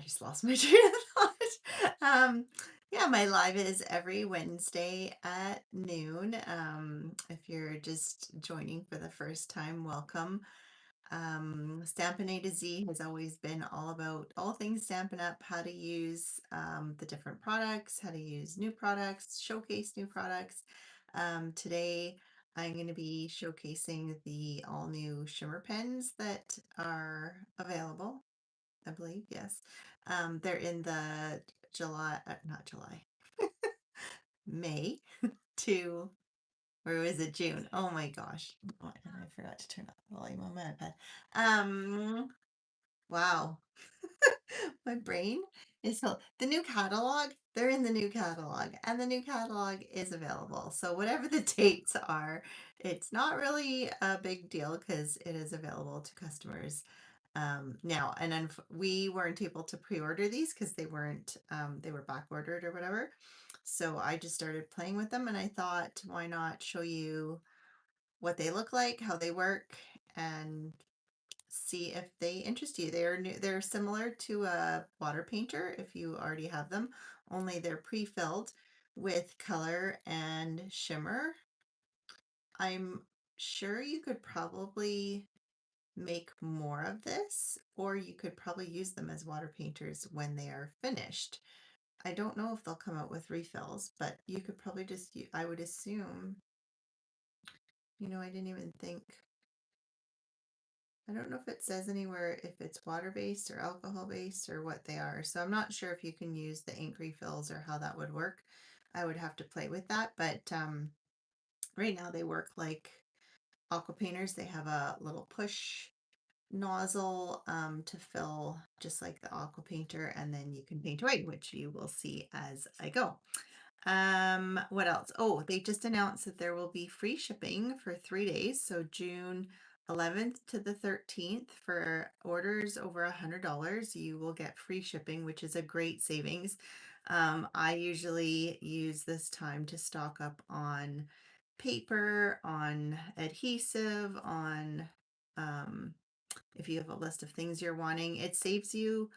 just lost my train of thought. Yeah, my live is every Wednesday at noon. If you're just joining for the first time, welcome. Stampin' A to Z has always been all about all things Stampin' Up, how to use the different products, how to use new products, showcase new products. Today, I'm going to be showcasing the all new shimmer pens that are available. I believe, yes. They're in the not July, May to, or was it June? Oh my gosh. Oh, and I forgot to turn up the volume on my iPad. Wow. My brain is so, the new catalog, they're in the new catalog, and the new catalog is available. So whatever the dates are, it's not really a big deal because it is available to customers now. And then we weren't able to pre-order these because they were back ordered or whatever. So I just started playing with them and I thought, why not show you what they look like, how they work, and see if they interest you. They're similar to a water painter if you already have them, only they're pre-filled with color and shimmer. I'm sure you could probably make more of this, or you could probably use them as water painters when they are finished. I don't know if they'll come out with refills, but you could probably just, I would assume, I didn't even think. I don't know if it says anywhere if it's water-based or alcohol-based or what they are. So I'm not sure if you can use the ink refills or how that would work. I would have to play with that, but right now they work like aqua painters. They have a little push nozzle to fill just like the aqua painter, and then you can paint away, which you will see as I go. What else? Oh, they just announced that there will be free shipping for 3 days. So June 11th to the 13th for orders over $100, you will get free shipping, which is a great savings. I usually use this time to stock up on paper, on adhesive, on if you have a list of things you're wanting. It saves you,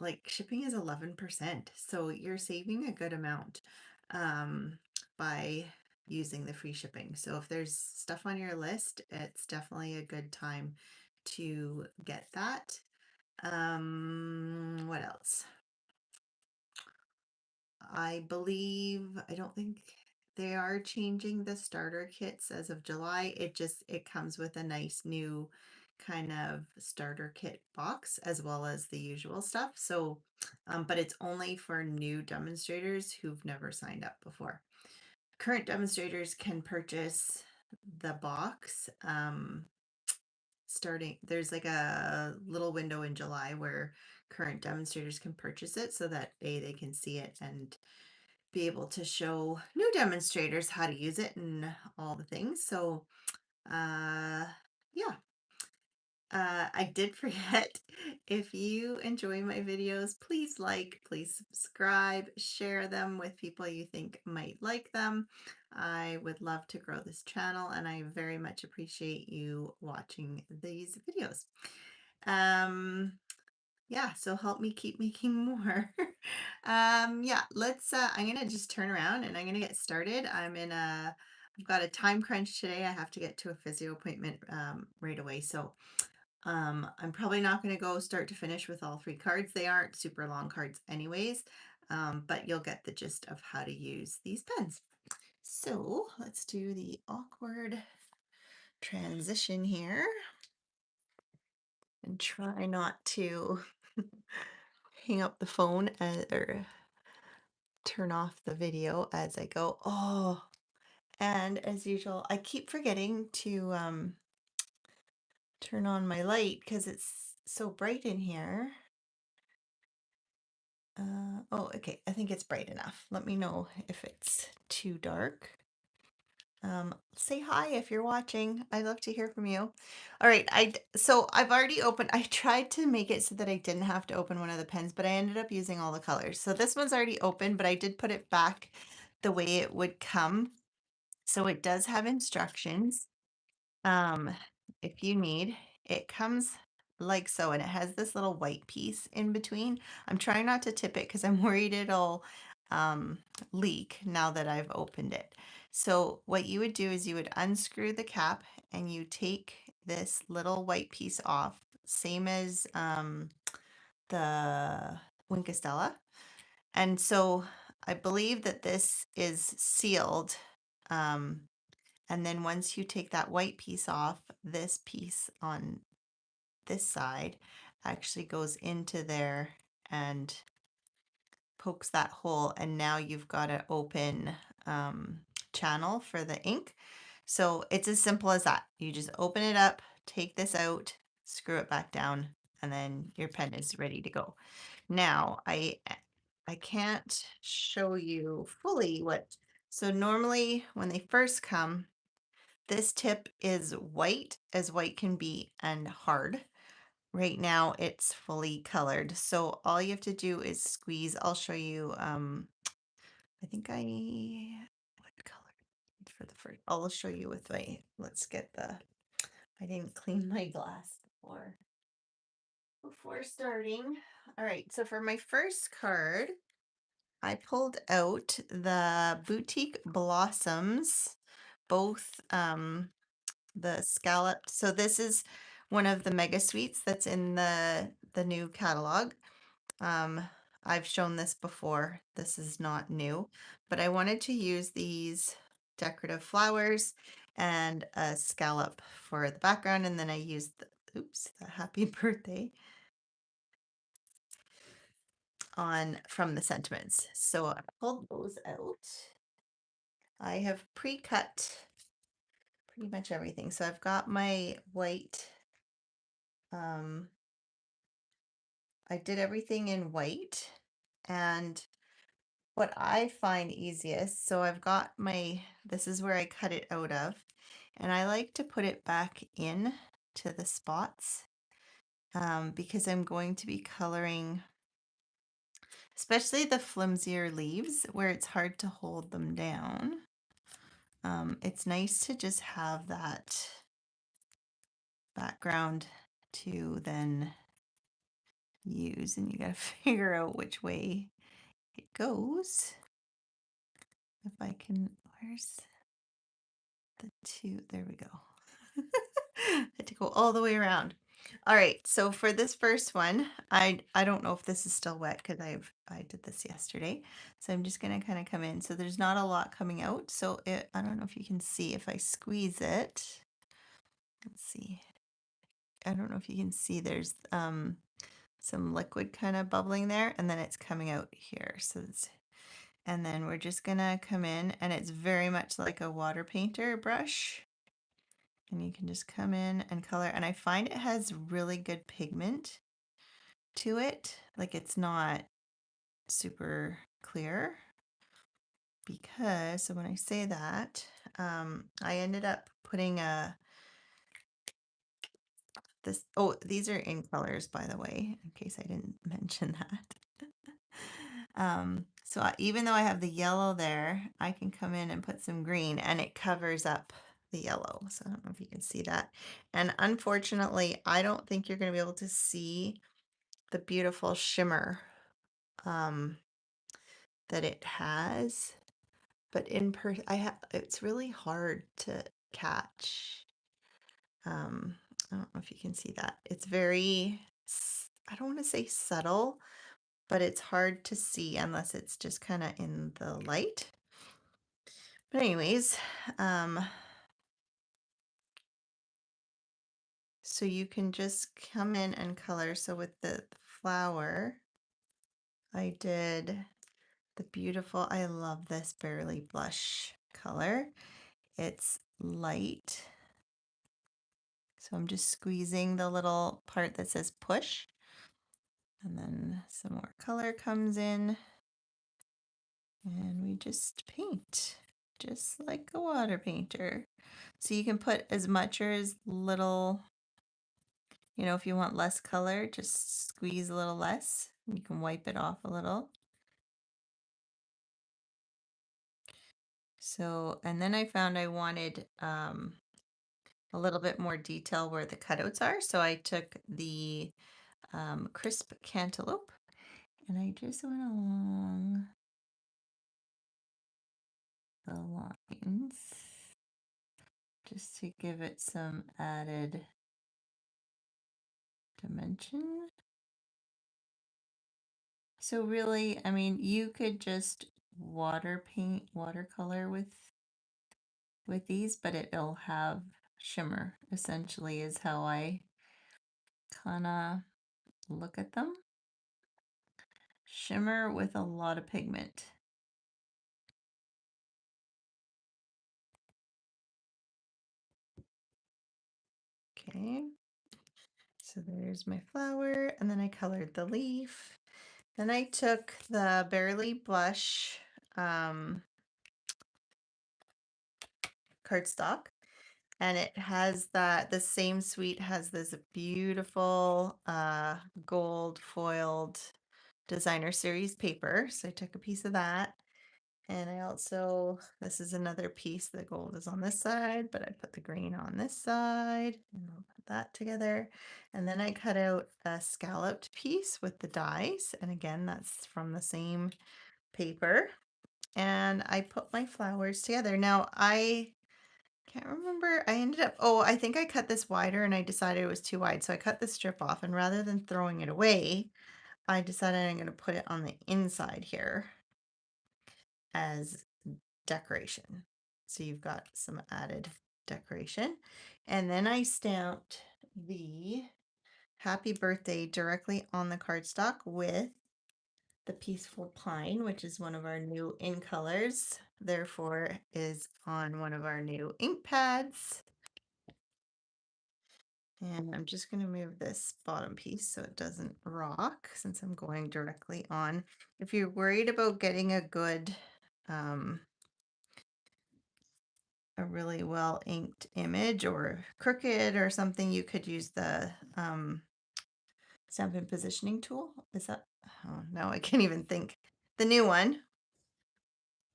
like, shipping is 11%, so you're saving a good amount by using the free shipping. So if there's stuff on your list, it's definitely a good time to get that. What else? I don't think they are changing the starter kits as of July. It comes with a nice new kind of starter kit box as well as the usual stuff. So, but it's only for new demonstrators who've never signed up before. Current demonstrators can purchase the box. There's like a little window in July where current demonstrators can purchase it so that they can see it and be able to show new demonstrators how to use it and all the things. So, yeah. I did forget, if you enjoy my videos, please like, please subscribe, share them with people you think might like them. I would love to grow this channel and I very much appreciate you watching these videos. Yeah, so help me keep making more. Yeah, I'm gonna just turn around and I'm gonna get started. I've got a time crunch today. I have to get to a physio appointment right away. So I'm probably not gonna go start to finish with all three cards. They aren't super long cards anyways, but you'll get the gist of how to use these pens. So let's do the awkward transition here and try not to hang up the phone or turn off the video as I go. Oh, and as usual, I keep forgetting to turn on my light because it's so bright in here. Oh, okay. I think it's bright enough. Let me know if it's too dark. Say hi if you're watching. I'd love to hear from you. All right, so I've already opened. I tried to make it so that I didn't have to open one of the pens, but I ended up using all the colors. So this one's already open, but I did put it back the way it would come. So it does have instructions. Um, if you need, it comes like so, and it has this little white piece in between. I'm trying not to tip it because I'm worried it'll um, leak now that I've opened it. So what you would do is you would unscrew the cap and you take this little white piece off, same as the Winkostella. And so I believe that this is sealed. Um, and then once you take that white piece off, this piece on this side actually goes into there and pokes that hole. And now you've got an open channel for the ink. So it's as simple as that. You just open it up, take this out, screw it back down, and then your pen is ready to go. Now, I can't show you fully what, so normally when they first come, this tip is white as white can be and hard. Right now it's fully colored. So all you have to do is squeeze. I'll show you, I think what color for the first, I'll show you with my, let's get I didn't clean my glass before starting. All right, so for my first card, I pulled out the Boutique Blossoms, both the scalloped. So this is one of the mega sweets that's in the new catalog. Um, I've shown this before. This is not new, but I wanted to use these decorative flowers and a scallop for the background, and then I used the happy birthday on from the sentiments. So I pulled those out. I have pre-cut pretty much everything. So I've got my white, um, I did everything in white, and what I find easiest, so I've got this is where I cut it out of, and I like to put it back in to the spots because I'm going to be coloring, especially the flimsier leaves where it's hard to hold them down. It's nice to just have that background to then use, and you got to figure out which way it goes. If I can, where's the two? There we go. I had to go all the way around. All right, so for this first one, I don't know if this is still wet because I did this yesterday. So I'm just gonna kind of come in. So there's not a lot coming out. So I don't know if you can see if I squeeze it. Let's see. I don't know if you can see there's some liquid kind of bubbling there, and then it's coming out here. And then we're just gonna come in, and it's very much like a water painter brush. And you can just come in and color. And I find it has really good pigment to it. Like it's not super clear because, so when I say that, I ended up putting these are in colors, by the way, in case I didn't mention that. Even though I have the yellow there, I can come in and put some green and it covers up the yellow. So I don't know if you can see that. And unfortunately, I don't think you're going to be able to see the beautiful shimmer that it has. But in person, it's really hard to catch. I don't know if you can see that. It's very, I don't want to say subtle, but it's hard to see unless it's just kind of in the light. But anyways, so you can just come in and color. So with the flower, I did the beautiful, I love this Barely Blush color. It's light. So I'm just squeezing the little part that says push. And then some more color comes in. And we just paint, just like a water painter. So you can put as much or as little, if you want less color, just squeeze a little less. You can wipe it off a little. So, and then I found I wanted a little bit more detail where the cutouts are. So I took the crisp cantaloupe and I just went along the lines just to give it some added dimension. So really, I mean, you could just watercolor with these, but it'll have shimmer, essentially, is how I kind of look at them. Shimmer with a lot of pigment. Okay, so there's my flower, and then I colored the leaf. Then I took the Barely Blush cardstock, and it has the same suite has this beautiful gold foiled designer series paper. So I took a piece of that. And I also, this is another piece, the gold is on this side, but I put the green on this side and I'll put that together. And then I cut out a scalloped piece with the dies. And again, that's from the same paper. And I put my flowers together. Now I can't remember. I ended up, oh, I think I cut this wider and I decided it was too wide. So I cut the strip off and rather than throwing it away, I decided I'm going to put it on the inside here as decoration. So you've got some added decoration. And then I stamped the happy birthday directly on the cardstock with the peaceful pine, which is one of our new in colors, therefore is on one of our new ink pads. And I'm just going to move this bottom piece so it doesn't rock since I'm going directly on. If you're worried about getting a really well inked image or crooked or something, you could use the stamp and positioning tool. Is that, oh no, I can't even think. The new one.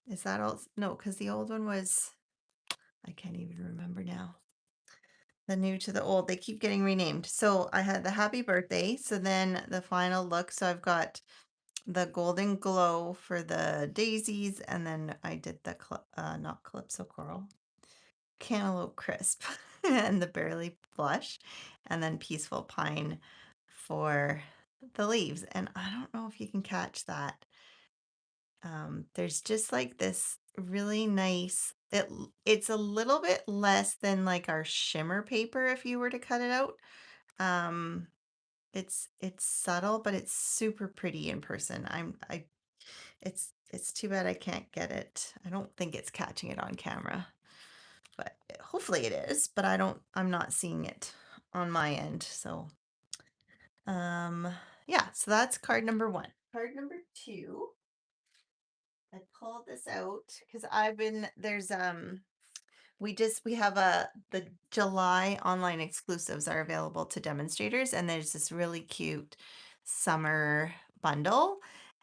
Is that all? No, because the old one was, I can't even remember now. The new to the old, they keep getting renamed. So I had the happy birthday. So then the final look. So I've got the golden glow for the daisies, and then I did the not calypso coral, cantaloupe crisp, and the barely blush, and then peaceful pine for the leaves. And I don't know if you can catch that. There's just like this really nice. It's a little bit less than like our shimmer paper if you were to cut it out. Um, it's subtle, but it's super pretty in person. It's too bad I can't get it. I don't think it's catching it on camera, but hopefully it is, but I'm not seeing it on my end. So, yeah, so that's card number 1. Card number 2, I pulled this out because we have the July online exclusives are available to demonstrators, and there's this really cute summer bundle.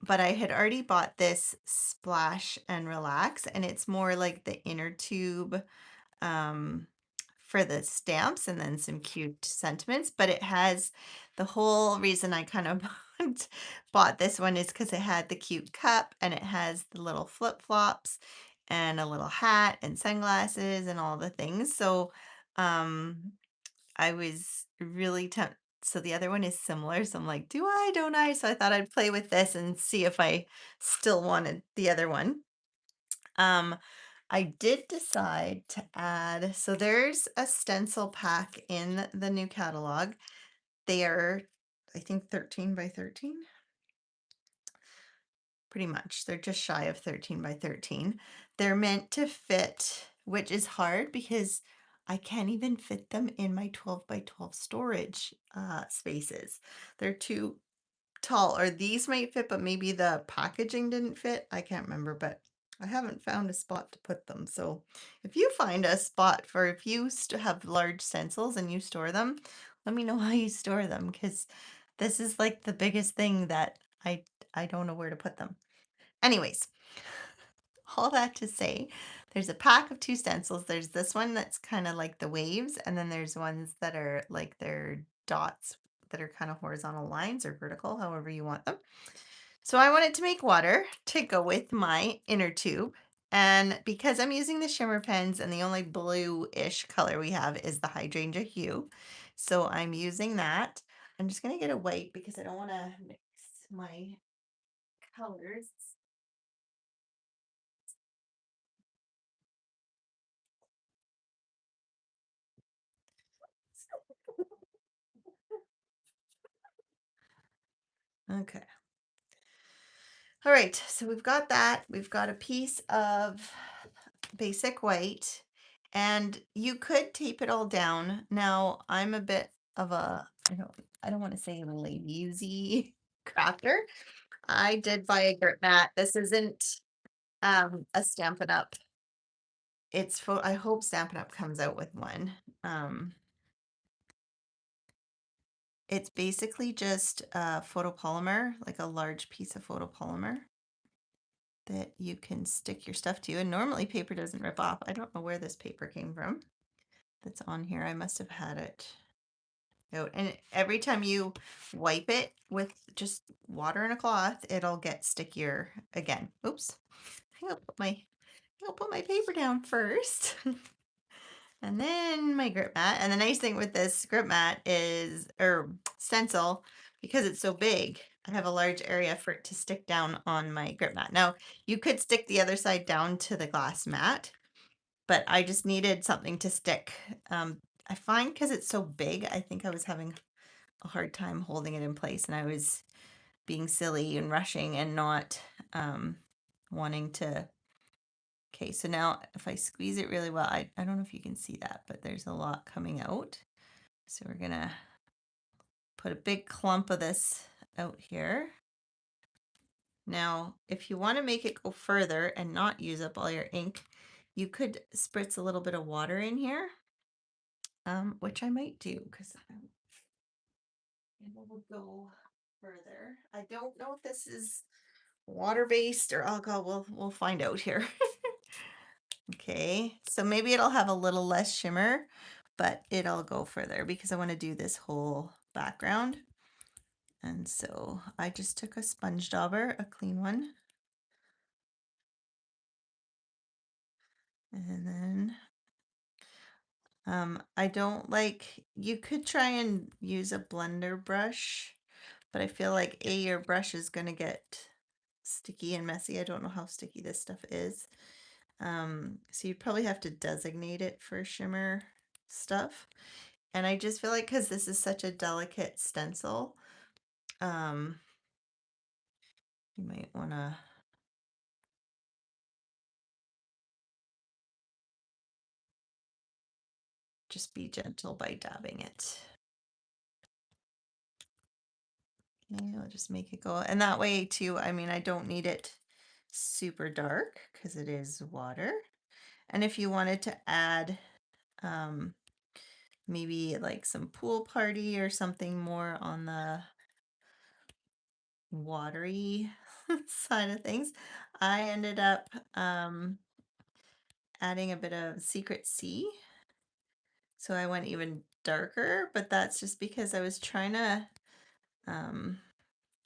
But I had already bought this Splash and Relax, and it's more like the inner tube um, for the stamps and then some cute sentiments. But it has the whole reason I kind of bought this one is because it had the cute cup and it has the little flip flops and a little hat and sunglasses and all the things. So um, I was really tempted. So the other one is similar. So I'm like, do I, don't I? So I thought I'd play with this and see if I still wanted the other one. I did decide to add, so there's a stencil pack in the new catalog. They are, I think, 13 by 13. Pretty much. They're just shy of 13 by 13. They're meant to fit, which is hard because I can't even fit them in my 12 by 12 storage spaces. They're too tall, or these might fit, but maybe the packaging didn't fit. I can't remember, but I haven't found a spot to put them. So if you find a spot for, if you have large stencils and you store them, let me know how you store them, because this is like the biggest thing that I don't know where to put them. Anyways, all that to say, there's a pack of 2 stencils. There's this one that's kind of like the waves, and then there's ones that are like they're dots that are kind of horizontal lines or vertical, however you want them. So I wanted to make water to go with my inner tube. And because I'm using the shimmer pens and the only blue-ish color we have is the hydrangea hue, so I'm using that. I'm just going to get a white because I don't want to mix my colors. Okay. All right, so we've got that. We've got a piece of basic white, and you could tape it all down. Now, I'm a bit of a, I don't want to say lazy crafter. I did buy a grit mat. This isn't a Stampin' Up. It's for, I hope Stampin' Up comes out with one. Um, it's basically just photopolymer, like a large piece of photopolymer that you can stick your stuff to. And normally paper doesn't rip off. I don't know where this paper came from that's on here. I must have had it out. And every time you wipe it with just water and a cloth, it'll get stickier again. Oops. I'll put my paper down first. And then my grip mat. And the nice thing with this grip mat is, or stencil, because it's so big, I have a large area for it to stick down on my grip mat. Now, you could stick the other side down to the glass mat, but I just needed something to stick. I find because it's so big, I think I was having a hard time holding it in place, and I was being silly and rushing and not wanting to. Okay, so now if I squeeze it really well, I don't know if you can see that, but there's a lot coming out. So we're gonna put a big clump of this out here. Now, if you want to make it go further and not use up all your ink, you could spritz a little bit of water in here, which I might do because it will go further. I don't know if this is water-based or alcohol. We'll find out here. Okay, so maybe it'll have a little less shimmer, but it'll go further because I want to do this whole background. And so I just took a sponge dauber, a clean one. And then I don't like, you could try and use a blender brush, but I feel like your brush is going to get sticky and messy. I don't know how sticky this stuff is. So you'd probably have to designate it for shimmer stuff. And I just feel like because this is such a delicate stencil, you might want to just be gentle by dabbing it. Okay, I'll just make it go. And that way too, I mean, I don't need it super dark because it is water. And if you wanted to add maybe like some pool party or something more on the watery side of things, I ended up adding a bit of Secret Sea. So I went even darker, but that's just because I was trying to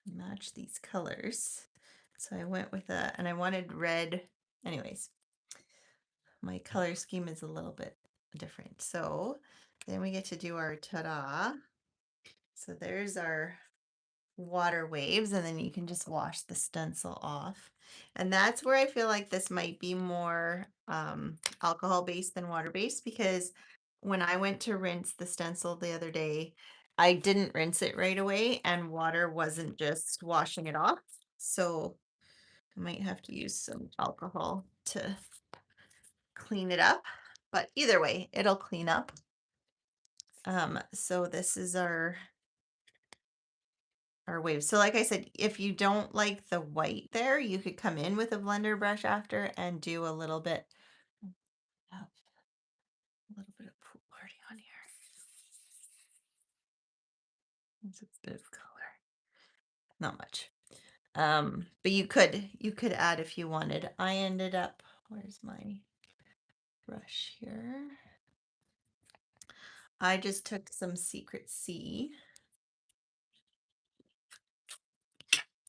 match these colors. So I went with and I wanted red. Anyways, my color scheme is a little bit different. So then we get to do our ta-da. So there's our water waves, and then you can just wash the stencil off. And that's where I feel like this might be more alcohol based than water based, because when I went to rinse the stencil the other day, I didn't rinse it right away and water wasn't just washing it off. So I might have to use some alcohol to clean it up, but either way, it'll clean up. So this is our wave. So like I said, if you don't like the white there, you could come in with a blender brush after and do a little bit of pool party on here. It's a bit of color, not much. But you could add if you wanted. I ended up, where's my brush here. I just took some Secret C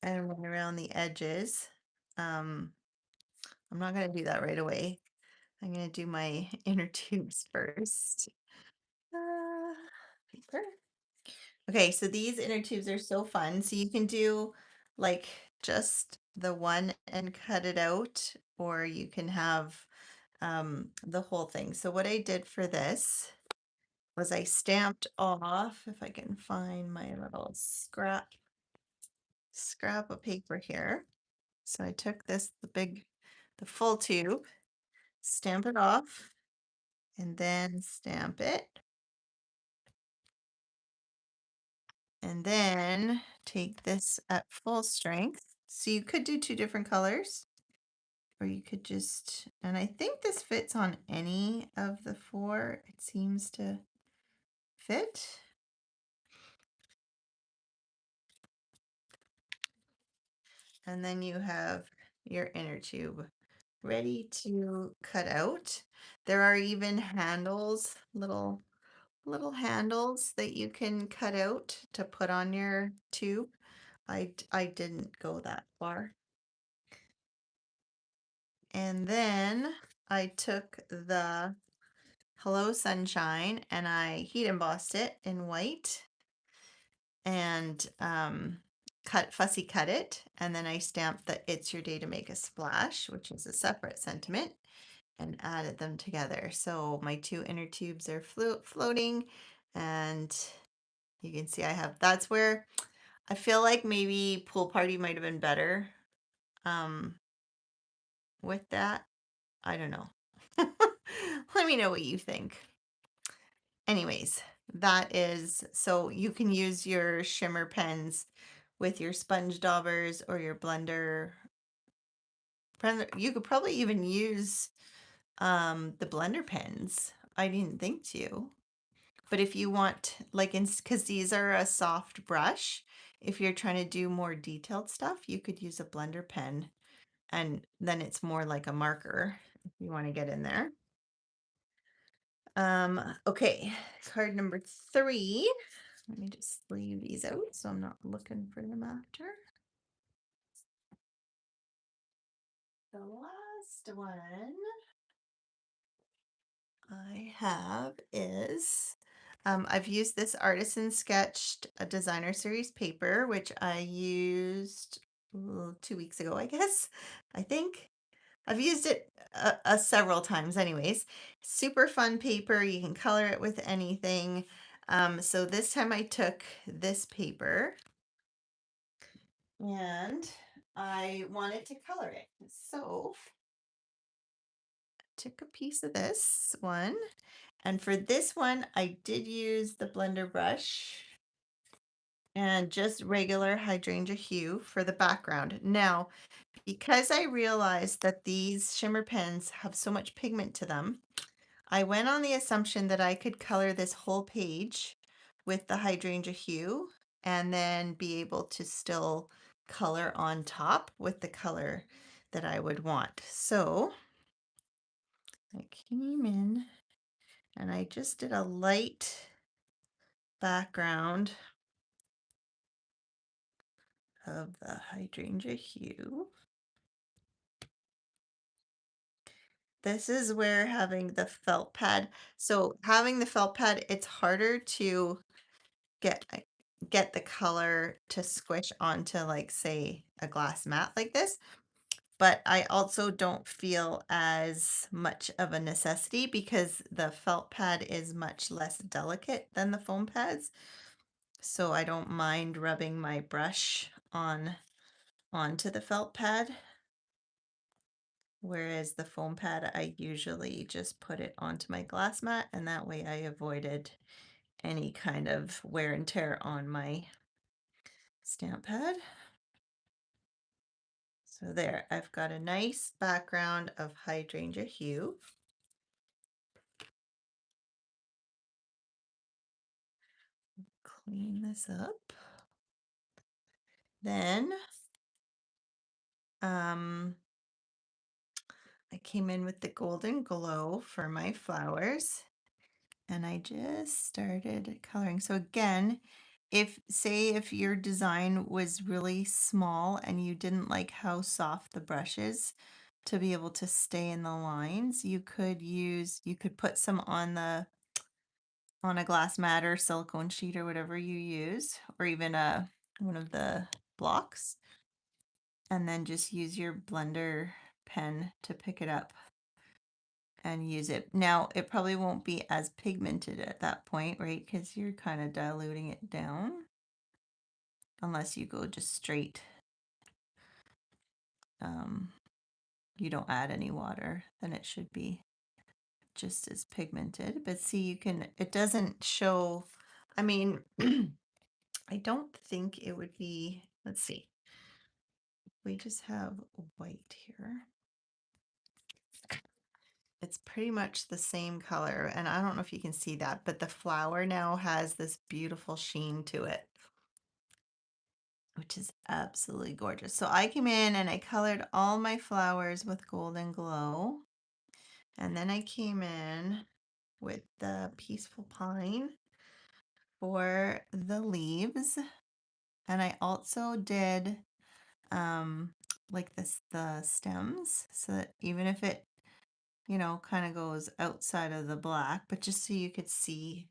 and went around the edges. Um, I'm not going to do that right away. I'm going to do my inner tubes first. Paper. Okay, so these inner tubes are so fun. So you can do like just the one and cut it out, or you can have the whole thing. So what I did for this was I stamped off, if I can find my little scrap of paper here. So I took this, the full tube, stamp it off, and then stamp it. And then take this at full strength. So you could do two different colors, or you could just, and I think this fits on any of the four. It seems to fit. And then you have your inner tube ready to cut out. There are even handles, little handles that you can cut out to put on your tube. I didn't go that far. And then I took the Hello Sunshine and I heat embossed it in white and fussy cut it. And then I stamped the It's Your Day to Make a Splash, which is a separate sentiment, and added them together. So my two inner tubes are floating, and you can see I have, that's where I feel like maybe Pool Party might have been better um, with that. I don't know. Let me know what you think. Anyways, that is, so you can use your shimmer pens with your sponge daubers or your blender. You could probably even use the blender pens. I didn't think to. But if you want, like, because these are a soft brush, if you're trying to do more detailed stuff, you could use a blender pen, and then it's more like a marker if you want to get in there. Okay, card number 3. Let me just leave these out so I'm not looking for them after. The last one I have is I've used this Artisan Sketched a Designer Series paper, which I used 2 weeks ago, I guess. I think I've used it several times anyways. Super fun paper. You can color it with anything. So this time I took this paper and I wanted to color it. So took a piece of this one, and for this one I did use the blender brush and just regular hydrangea hue for the background. Now, because I realized that these shimmer pens have so much pigment to them, I went on the assumption that I could color this whole page with the hydrangea hue and then be able to still color on top with the color that I would want. So I came in and I just did a light background of the hydrangea hue. This is where having the felt pad, so having the felt pad, it's harder to get get the color to squish onto, like, say, a glass mat like this. But I also don't feel as much of a necessity because the felt pad is much less delicate than the foam pads. So I don't mind rubbing my brush onto the felt pad. Whereas the foam pad, I usually just put it onto my glass mat, and that way I avoided any kind of wear and tear on my stamp pad. So there, I've got a nice background of hydrangea hue. Clean this up. Then, I came in with the Golden Glow for my flowers and I just started coloring. So again, if your design was really small and you didn't like how soft the brush is to be able to stay in the lines, you could put some on a glass mat or silicone sheet or whatever you use, or even one of the blocks, and then just use your blender pen to pick it up and use it. Now, it probably won't be as pigmented at that point, right? Because you're kind of diluting it down, unless you go just straight. Um, you don't add any water, then it should be just as pigmented. But see, it doesn't show, I mean, I don't think it would be, let's see, we just have white here. It's pretty much the same color, and I don't know if you can see that, but the flower now has this beautiful sheen to it, which is absolutely gorgeous. So I came in and I colored all my flowers with Golden Glow, and then I came in with the Peaceful Pine for the leaves, and I also did like the stems, so that even if it kind of goes outside of the black, but just so you could see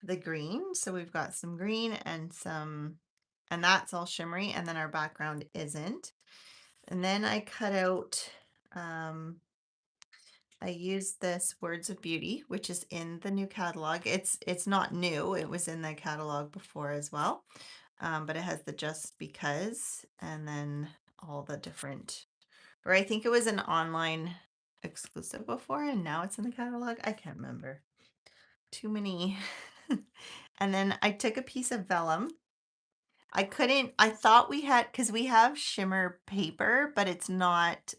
the green. So we've got some green and that's all shimmery, and then our background isn't. And then I cut out, I used this Words of Beauty, which is in the new catalog. It's not new. It was in the catalog before as well. But it has the Just Because and then all the different, or I think it was an online exclusive before and now it's in the catalog. I can't remember. Too many. And then I took a piece of vellum. I thought we had, because we have shimmer paper, but it's not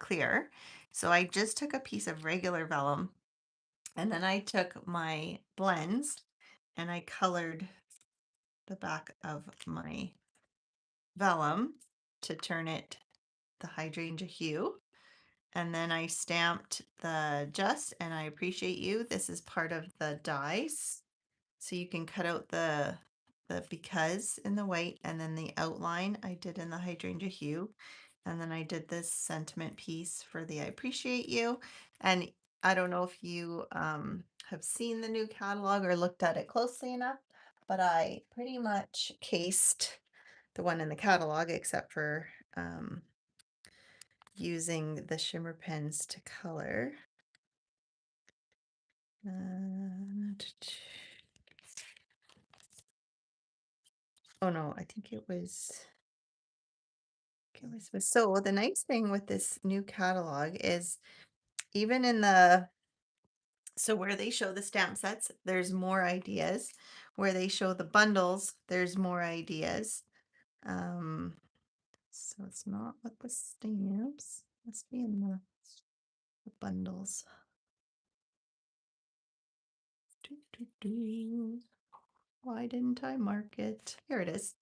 clear. So I just took a piece of regular vellum and then I took my blends and I colored the back of my vellum to turn it the hydrangea hue. And then I stamped the Just and I Appreciate You. This is part of the dies. So you can cut out the because in the white, and then the outline I did in the hydrangea hue. And then I did this sentiment piece for the I Appreciate You. And I don't know if you have seen the new catalog or looked at it closely enough, but I pretty much cased the one in the catalog except for using the shimmer pens to color. Oh no, I think so the nice thing with this new catalog is even so where they show the stamp sets, there's more ideas. Where they show the bundles, there's more ideas. So it's not with the stamps, must be in the bundles. Doo, doo, doo. Why didn't I mark it? Here it is.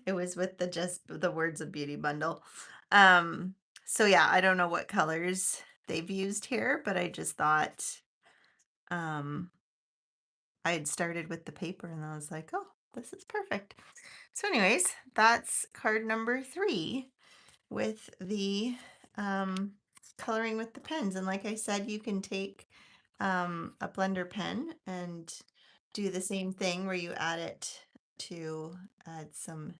It was with the Words of Beauty bundle. So yeah, I don't know what colors they've used here, but I just thought I had started with the paper and I was like, oh, this is perfect. So anyways, that's card number 3 with the coloring with the pens. And like I said, you can take a blender pen and do the same thing where you add some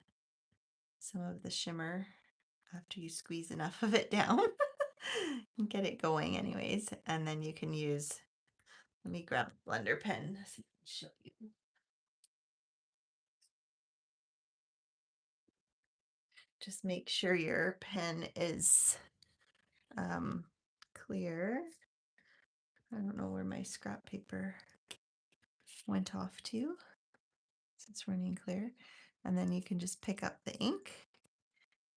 of the shimmer after you squeeze enough of it down and get it going anyways. And then you can use, let me grab a blender pen so I can show you. Just make sure your pen is clear. I don't know where my scrap paper went off to. It's running clear. And then you can just pick up the ink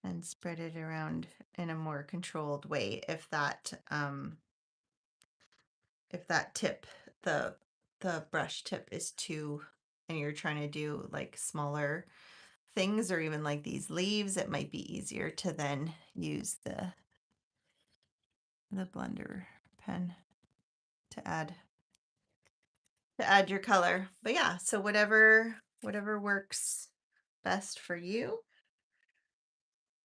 and spread it around in a more controlled way if that tip, the brush tip is too, and you're trying to do like smaller things or even like these leaves, it might be easier to then use the blender pen to add your color. But yeah, so whatever works best for you.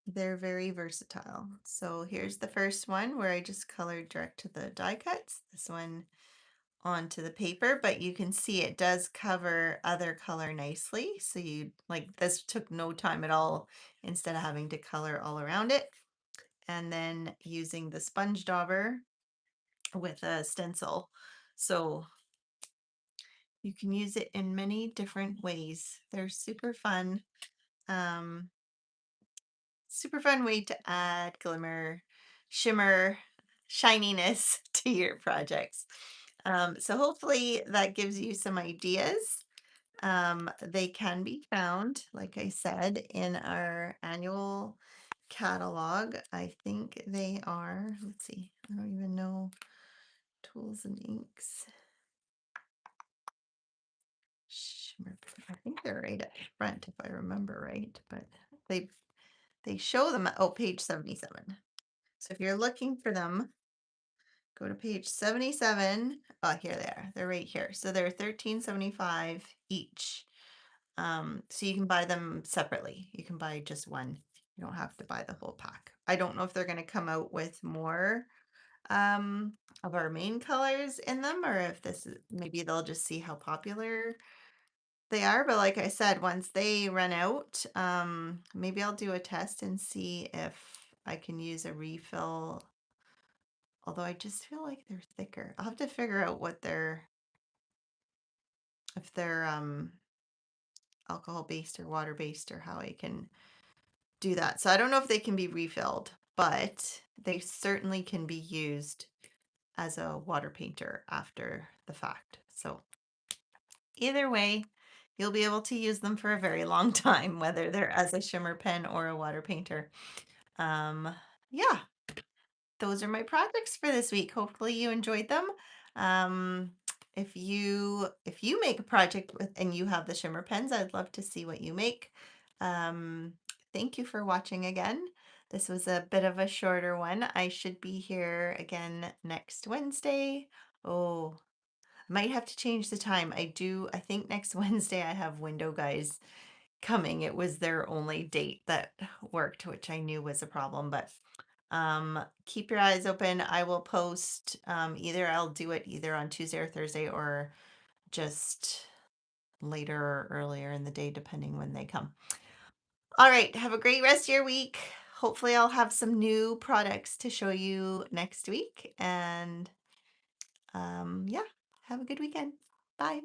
They're very versatile. So here's the first one where I just colored direct to the die cuts. This one onto the paper, but you can see it does cover other color nicely. So you like this took no time at all instead of having to color all around it. And then using the sponge dauber with a stencil. So you can use it in many different ways. They're super fun. Um, Super fun way to add glimmer, shimmer, shininess to your projects. So hopefully that gives you some ideas. They can be found, like I said, in our annual catalog. I think they are, let's see, I don't even know, tools and inks. Shimmer, I think they're right at the front if I remember right, but they show them at, oh, page 77. So if you're looking for them, go to page 77. Oh, here they are. They're right here. So they're $13.75 each. So you can buy them separately. You can buy just one. You don't have to buy the whole pack. I don't know if they're going to come out with more of our main colors in them, or if this is maybe they'll just see how popular they are. But like I said, once they run out, maybe I'll do a test and see if I can use a refill. Although I just feel like they're thicker. I'll have to figure out what if they're alcohol based or water based or how I can do that. So I don't know if they can be refilled, but they certainly can be used as a water painter after the fact. So either way, you'll be able to use them for a very long time, whether they're as a shimmer pen or a water painter. Yeah, those are my projects for this week. Hopefully you enjoyed them. Um, if you make a project with and you have the shimmer pens, I'd love to see what you make. Um, Thank you for watching again. This was a bit of a shorter one. I should be here again next Wednesday. Oh, might have to change the time. I think next Wednesday I have Window Guys coming. It was their only date that worked, which I knew was a problem, but keep your eyes open. I will post either I'll do it either on Tuesday or Thursday or just later or earlier in the day, depending when they come. All right, have a great rest of your week. Hopefully I'll have some new products to show you next week. And yeah, have a good weekend. Bye.